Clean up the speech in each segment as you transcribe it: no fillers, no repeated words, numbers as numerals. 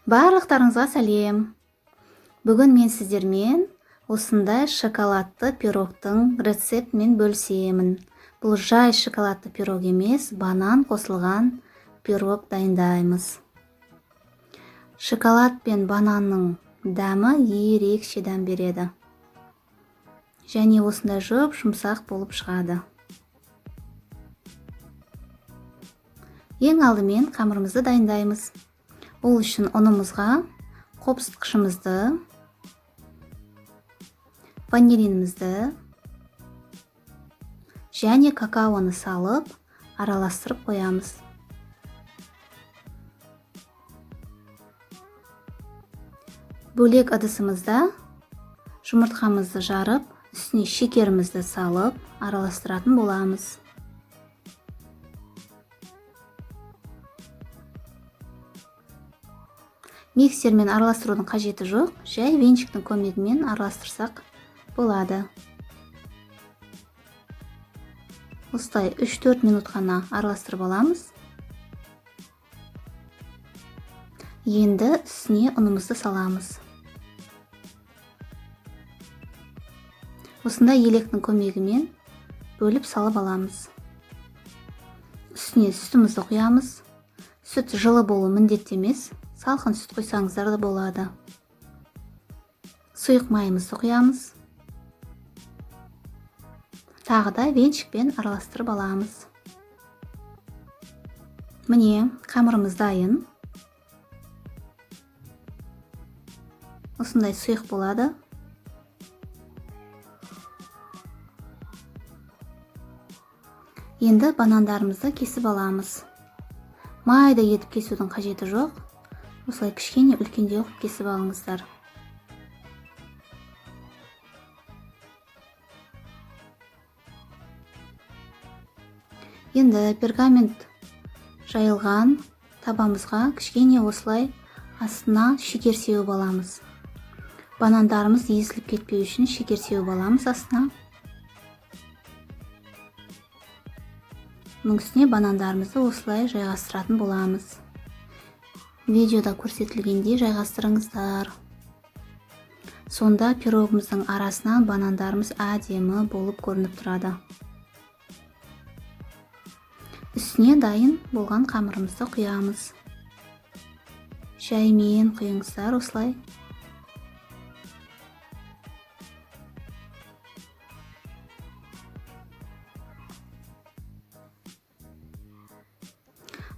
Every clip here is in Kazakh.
Барлықтарыңызға сәлем. Бүгін мен сіздермен осындай шоколадты пирогтың рецептімен бөлісемін. Бұл жай шоколадты пирог емес, банан қосылған пирог дайындаймыз. Шоколад пен бананның дәмі ерекше дәм береді. Және осындай жұмсақ болып шығады. Ең алдымен қамырымызды дайындаймыз. Ол үшін ұнымызға қопсытқышымызды, ванилинімізді және какаоны салып, араластырып қоямыз. Бөлек ыдысымызда жұмыртқамызды жарып, үстіне шекерімізді салып, араластыратын боламыз. Миксермен араластырудың қажеті жоқ, жай венчиктің көмегімен араластырсақ болады. Осылай 3-4 минут қана араластырып аламыз. Енді үстіне ұнымызды саламыз. Осындай електің көмегімен бөліп салып аламыз. Үстіне сүтімізді құямыз. Сүт жылы болу міндетті емес. Салқын сүт қойсаңыздар да болады. Сұйық майымызды құямыз. Тағы да венчикпен араластырып аламыз. Міне, қамырымыз дайын. Осындай сұйық болады. Енді банандарымызды кесіп аламыз. Майда етіп кесудің қажеті жоқ. Осылай кішкене үлкендеу қылып кесіп алыңыздар. Енді пергамент жайылған табамызға кішкене осылай астына шекер сеуіп аламыз. Банандарымыз езіліп кетпеу үшін шекер сеуіп аламыз астына. Оның үстіне банандарымызды осылай жайғастыратын боламыз. Видеода көрсетілгендей жайғастырыңыздар. Сонда пирогымыздың арасынан банандарымыз әдемі болып көрініп тұрады. Үстіне дайын болған қамырымызды құямыз. Жаймен құйыңыздар осылай.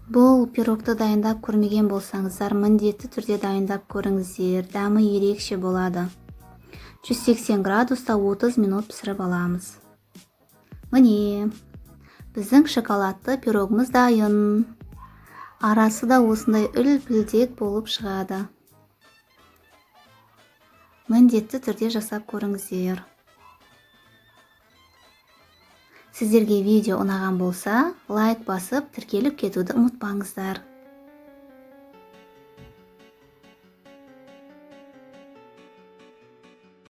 Бұл пирогты дайындап көрмеген болсаңыздар, міндетті түрде дайындап көріңіздер. Дәмі ерекше болады. 180 градуста 30 минут пісіріп аламыз. Міне, біздің шоколадты пирогымыз дайын. Арасы да осындай үл-пілдек болып шығады. Міндетті түрде жасап көріңіздер. Сіздерге видео ұнаған болса, лайк басып, тіркеліп кетуді ұмытпаңыздар.